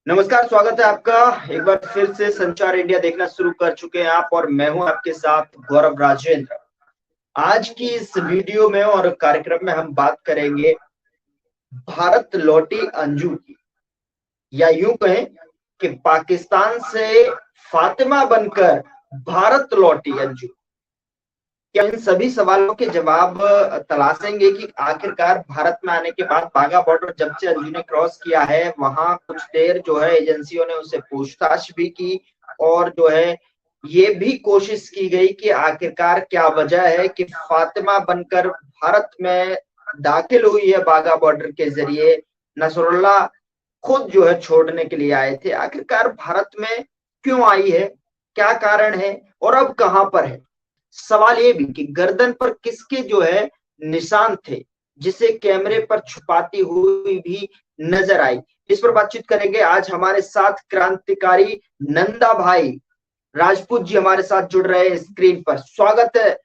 नमस्कार, स्वागत है आपका। एक बार फिर से संचार इंडिया देखना शुरू कर चुके हैं आप और मैं हूं आपके साथ गौरव राजेंद्र। आज की इस वीडियो में और कार्यक्रम में हम बात करेंगे भारत लौटी अंजू की, या यूं कहें कि पाकिस्तान से फातिमा बनकर भारत लौटी अंजू। क्या इन सभी सवालों के जवाब तलाशेंगे कि आखिरकार भारत में आने के बाद बाघा बॉर्डर जब से अंजू ने क्रॉस किया है, वहां कुछ देर जो है एजेंसियों ने उससे पूछताछ भी की और जो है ये भी कोशिश की गई कि आखिरकार क्या वजह है कि फातिमा बनकर भारत में दाखिल हुई है बाघा बॉर्डर के जरिए। नसरुल्लाह खुद जो है छोड़ने के लिए आए थे, आखिरकार भारत में क्यों आई है, क्या कारण है और अब कहां पर है। सवाल ये भी कि गर्दन पर किसके जो है निशान थे जिसे कैमरे पर छुपाती हुई भी नजर आई। इस पर बातचीत करेंगे। आज हमारे साथ क्रांतिकारी नंदा भाई राजपूत जी हमारे साथ जुड़ रहे हैं स्क्रीन पर। स्वागत है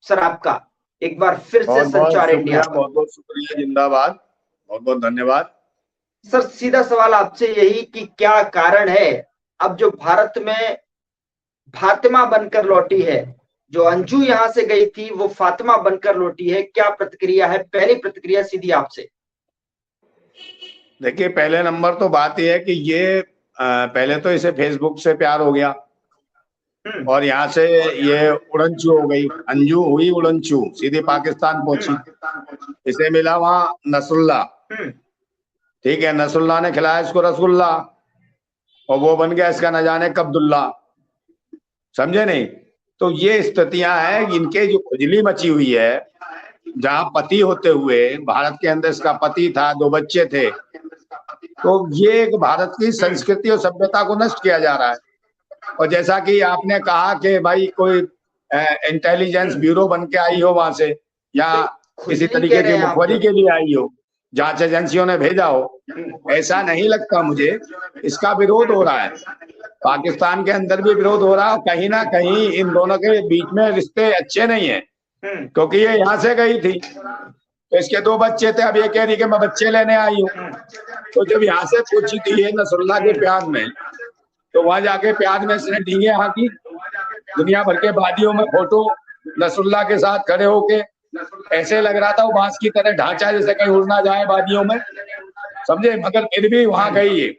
सर आपका एक बार फिर से बहुत बहुत संचार इंडिया। शुक्रिया, बहुत बहुत शुक्रिया, जिंदाबाद, बहुत बहुत धन्यवाद। सर सीधा सवाल आपसे यही कि क्या कारण है अब जो भारत में फातिमा बनकर लौटी है, जो अंजू यहां से गई थी वो फातिमा बनकर लौटी है, क्या प्रतिक्रिया है? पहली प्रतिक्रिया सीधी आपसे। देखिए, पहले नंबर तो बात यह है कि ये पहले तो इसे फेसबुक से प्यार हो गया और यहाँ से ये उड़नचू हो गई, अंजू हुई उड़नचू, सीधी पाकिस्तान पहुंची। इसे मिला वहां नसरुल्लाह, ठीक है, नसरुल्लाह ने खिलाया इसको रसगुल्ला और वो बन गया इसका न जाने कब्दुल्ला, समझे नहीं। तो ये स्थितियां हैं, इनके जो खुजली मची हुई है, जहां पति होते हुए भारत के अंदर इसका पति था, 2 बच्चे थे, तो ये एक भारत की संस्कृति और सभ्यता को नष्ट किया जा रहा है। और जैसा कि आपने कहा कि भाई कोई इंटेलिजेंस ब्यूरो बन के आई हो वहां से, या किसी तरीके की मुखबरी के लिए आई हो, जांच एजेंसियों ने भेजा हो, ऐसा नहीं लगता मुझे। इसका विरोध हो रहा है, पाकिस्तान के अंदर भी विरोध हो रहा है। कहीं ना कहीं इन दोनों के बीच में रिश्ते अच्छे नहीं है, क्योंकि ये यहाँ से गई थी तो इसके 2 बच्चे थे, अब ये कह रही कि मैं बच्चे लेने आई हूँ। तो जब यहाँ से पूछी थी ये नसरुल्लाह के प्यार में, तो वहां जाके प्यार में इसने डींगे हाँकी, दुनिया भर के वादियों में फोटो नसरुल्लाह के साथ खड़े होके, ऐसे लग रहा था वो बांस की तरह ढांचा जैसे कहीं उड़ ना जाए वादियों में, समझे। मगर फिर भी वहां गई है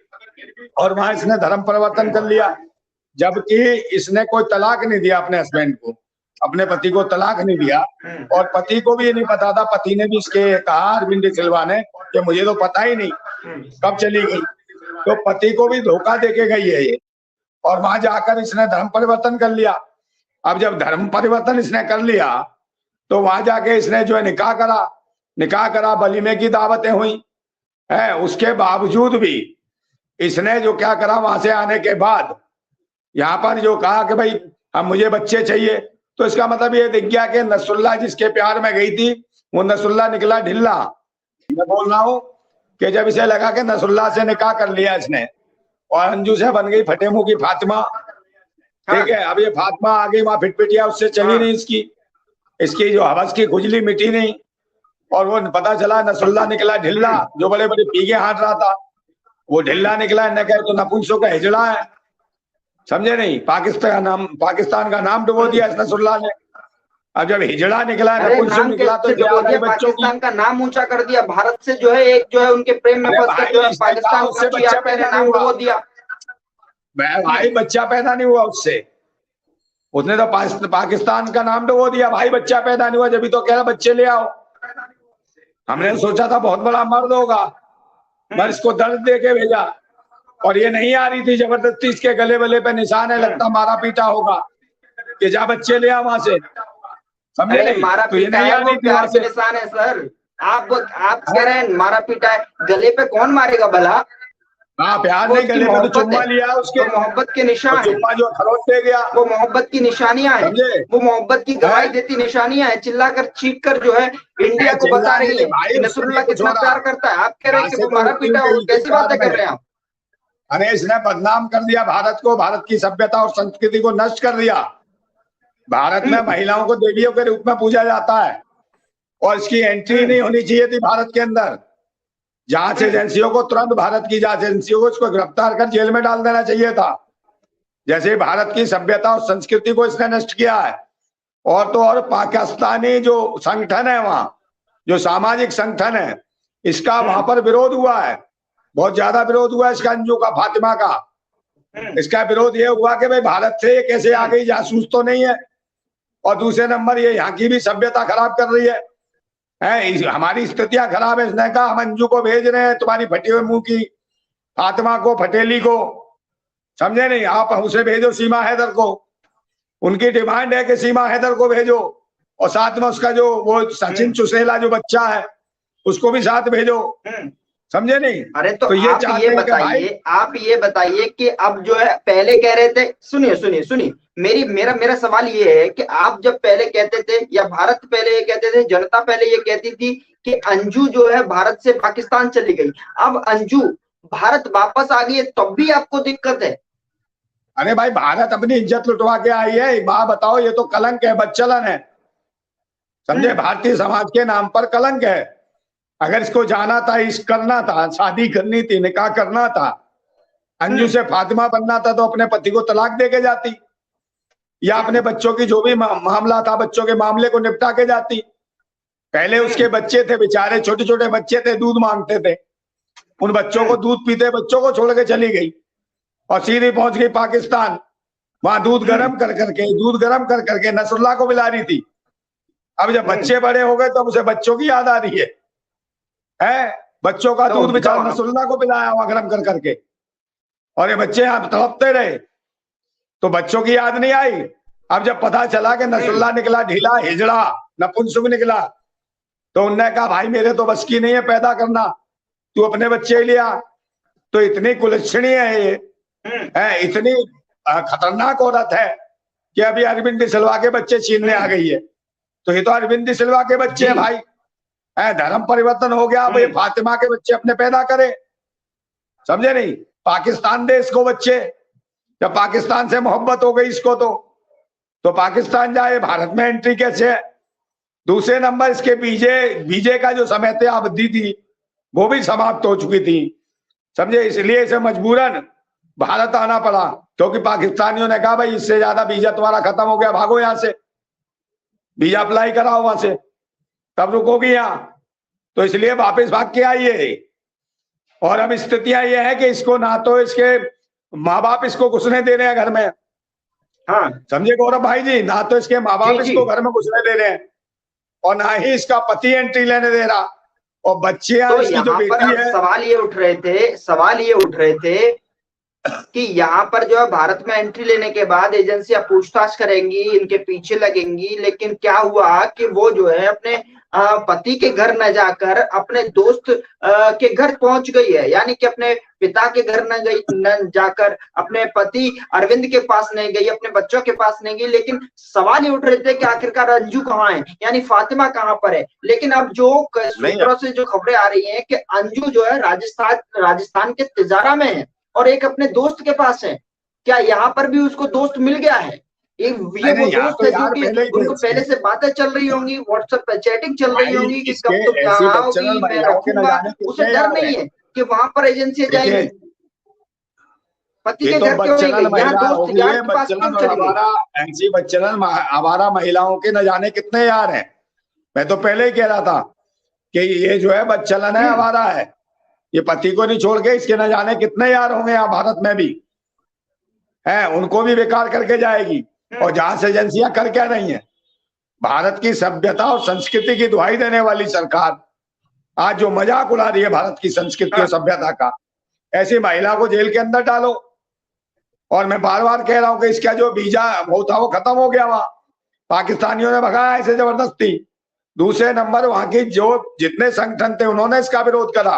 और वहां इसने धर्म परिवर्तन कर लिया, जबकि इसने कोई तलाक नहीं दिया अपने हस्बैंड को, अपने पति को तलाक नहीं दिया। और पति को भी ये नहीं पता था, पति ने भी इसके कहा, अरविंद सिल्वा ने, कि मुझे तो पता ही नहीं कब चली गई। तो पति को भी धोखा देके गई है ये, और वहां जाकर इसने धर्म परिवर्तन कर लिया। अब जब धर्म परिवर्तन इसने कर लिया तो वहां जाके इसने जो है निकाह करा, वलीमे की दावतें हुई है। उसके बावजूद भी इसने जो क्या करा, वहां से आने के बाद यहाँ पर जो कहा कि भाई अब मुझे बच्चे चाहिए, तो इसका मतलब ये दिख गया कि नसरुल्लाह जिसके प्यार में गई थी वो नसरुल्लाह निकला ढिल्ला। मैं बोल रहा हूँ कि जब इसे लगा कि नसरुल्लाह से निकाह कर लिया इसने और अंजू से बन गई फटे मुंह की फातिमा, ठीक है, अब ये फातिमा आ गई वहां फिटपिटिया, उससे चली नहीं इसकी जो हवस की खुजली मिटी नहीं, और वो पता चला नसरुल्लाह निकला ढिल्ला, जो बड़े बड़े पीके हाथ रहा था वो ढिल्ला निकला। इन्हें कहे तो नपुंसकों का हिजड़ा है, समझे नहीं। पाकिस्तान का नाम डुबो दिया इस नसरुल्लाह ने। अब जब हिजड़ा निकला, नपुंसक निकला, तो पाकिस्तान का नाम ऊंचा कर दिया, भारत से जो है एक जो है उनके प्रेम में फंसकर जो है पाकिस्तान उससे बच्चा पैदा नाम डुबो दिया। भाई बच्चा पैदा नहीं हुआ उससे, उसने तो पाकिस्तान का नाम डुबो दिया। भाई बच्चा पैदा नहीं हुआ, जब भी तो कह रहा बच्चे ले आओ। हमने सोचा था बहुत बड़ा मर्द होगा, पर इसको दर्द दे के भेजा, और ये नहीं आ रही थी जबरदस्ती। इसके गले वले पे निशान है, लगता मारा पीटा होगा कि जा बच्चे ले आ वहां से, समझे नहीं। मारा तो ये पीटा नहीं है, आ रही वो थी वहां प्यार से। के निशान है सर। आप कह रहे हैं मारा पीटा है, गले पे कौन मारेगा भला? हाँ, प्यार नहीं, गले पे तो चुम्मा लिया उसके, तो मोहब्बत के निशान, चुम्मा जो खरोट दे गया, वो मोहब्बत की निशानियां हैं, वो मोहब्बत की गवाही देती निशानियां हैं। चिल्लाकर चीख कर जो है इंडिया को बता रही है कि नसरुल्लाह कितना प्यार करता है। आप कह रहे हैं कि वो मारा पीटा हो, कैसी बातें कर रहे हैं आप? अरे इसने बदनाम कर दिया भारत को, भारत की सभ्यता और संस्कृति को नष्ट कर दिया। भारत में महिलाओं को देवियों के रूप में पूजा जाता है और इसकी एंट्री नहीं होनी चाहिए थी भारत के अंदर। जांच एजेंसियों को तुरंत, भारत की जांच एजेंसियों को इसको गिरफ्तार कर जेल में डाल देना चाहिए था। जैसे भारत की सभ्यता और संस्कृति को इसने नष्ट किया है। और तो और पाकिस्तानी जो संगठन है वहां, जो सामाजिक संगठन है, इसका वहां पर विरोध हुआ है, बहुत ज्यादा विरोध हुआ है इसका, अंजू का, फातिमा का। इसका विरोध ये हुआ कि भाई भारत से ये कैसे आ गई, जासूस तो नहीं है, और दूसरे नंबर ये यहाँ की भी सभ्यता खराब कर रही है, हमारी स्थितियां खराब है। इसने कहा हम अंजू को भेज रहे हैं, तुम्हारी फटे हुए मुंह की फातिमा को, फटेली को, समझे नहीं, आप उसे भेजो सीमा हैदर को। उनकी डिमांड है कि सीमा हैदर को भेजो, और साथ में उसका जो वो सचिन चुसेला जो बच्चा है उसको भी साथ भेजो, समझे नहीं। अरे तो आप ये बताइए कि अब जो है, पहले कह रहे थे, सुनिए मेरा सवाल ये है कि आप जब पहले कहते थे, या भारत पहले ये कहते थे, जनता पहले ये कहती थी कि अंजू जो है भारत से पाकिस्तान चली गई, अब अंजू भारत वापस आ गई है, तब भी आपको दिक्कत है? अरे भाई, भारत अपनी इज्जत लुटवा के आई है, एक बात बताओ, ये तो कलंक है, बदचलन है, समझे, भारतीय समाज के नाम पर कलंक है। अगर इसको जाना था, इस करना था, शादी करनी थी, निकाह करना था, अंजू से फातिमा बनना था, तो अपने पति को तलाक दे के जाती, या अपने बच्चों की जो भी मामला था, बच्चों के मामले को निपटा के जाती। पहले उसके बच्चे थे बेचारे, छोटे छोटे बच्चे थे, दूध मांगते थे, उन बच्चों को, दूध पीते बच्चों को छोड़ के चली गई और सीधे पहुंच गई पाकिस्तान। वहां दूध गर्म कर करके नसरुल्लाह को मिला रही थी। अब जब बच्चे बड़े हो गए तो उसे बच्चों की याद आ रही है, बच्चों का दूध बेचारा नसरुल्लाह को पिलाया हुआ गर्म कर करके, और ये बच्चे यहाँ तड़पते रहे, तो बच्चों की याद नहीं आई। अब जब पता चला कि नसरुल्लाह निकला ढीला, हिजड़ा, नपुंसक निकला, तो उनने कहा भाई मेरे तो बस की नहीं है पैदा करना, तू अपने बच्चे लिया। तो इतनी कुलच्छणी है ये, इतनी खतरनाक औरत है कि अभी अरविंद सिलवा के बच्चे छीनने आ गई है। तो ये तो अरविंद सिलवा के बच्चे हैं भाई, धर्म परिवर्तन हो गया, अब ये फातिमा के बच्चे अपने पैदा करे, समझे नहीं। पाकिस्तान दे इसको बच्चे, जब पाकिस्तान से मोहब्बत हो गई इसको तो पाकिस्तान जाए, भारत में एंट्री कैसे है। दूसरे नंबर, इसके बीजे का जो समय थे, अवधि थी, वो भी समाप्त हो चुकी थी, समझे, इसलिए इसे मजबूरन भारत आना पड़ा, क्योंकि पाकिस्तानियों ने कहा भाई इससे ज्यादा वीजा तुम्हारा खत्म हो गया, भागो यहां से, वीजा अप्लाई कराओ वहां से, तब रुकोगी यहाँ। तो इसलिए वापस भाग के आई है। और अब स्थितियां ये है कि इसको ना तो इसके माँ बाप इसको घुसने दे रहे हैं घर में, हाँ समझे गौरव भाई जी, ना तो इसके माँ बाप इसको घर में घुसने दे रहे हैं, और ना ही इसका पति एंट्री लेने दे रहा, और बच्चे तो इसकी जो बेटी है। सवाल ये उठ रहे थे कि यहाँ पर जो है भारत में एंट्री लेने के बाद एजेंसियां पूछताछ करेंगी, इनके पीछे लगेंगी, लेकिन क्या हुआ कि वो जो है अपने पति के घर न जाकर अपने दोस्त के घर पहुंच गई है, यानी कि अपने पिता के घर न जाकर अपने पति अरविंद के पास नहीं गई, अपने बच्चों के पास नहीं गई। लेकिन सवाल ये उठ रहे थे कि आखिरकार अंजू कहाँ है, यानी फातिमा कहाँ पर है। लेकिन अब जो सूत्रों से जो खबरें आ रही हैं कि अंजू जो है राजस्थान के तिजारा में है और एक अपने दोस्त के पास है। क्या यहाँ पर भी उसको दोस्त मिल गया है? ये वो दोस्त है जो कि उनको पहले से बातें चल रही होंगी, व्हाट्सएप पे चैटिंग चल रही होंगी कि कब तुम यहाँ आओगी, मैं रखूंगा। उसे डर नहीं है कि वहां पर एजेंसी जाएगी, पति के घर क्यों नहीं गई, यहाँ दोस्त यार के पास क्यों चली गई? ऐसी बच्चलन आवारा महिलाओं के न जाने कितने यार हैं। मैं तो पहले ही कह रहा था कि ये जो है बच्चलन है, आवारा है, ये पति को नहीं छोड़ के इसके न जाने कितने यार होंगे यहाँ भारत में भी है, उनको भी बेकार करके जाएगी। और जहां से एजेंसियां कर क्या रही हैं, भारत की सभ्यता और संस्कृति की दुहाई देने वाली सरकार आज जो मजाक उड़ा रही है भारत की संस्कृति और सभ्यता का, ऐसी महिला को जेल के अंदर डालो। और मैं बार बार कह रहा हूं कि इसका जो वीजा वो था वो खत्म हो गया, वहां पाकिस्तानियों ने भगाया ऐसे जबरदस्ती। दूसरे नंबर, वहां की जो जितने संगठन थे उन्होंने इसका विरोध करा,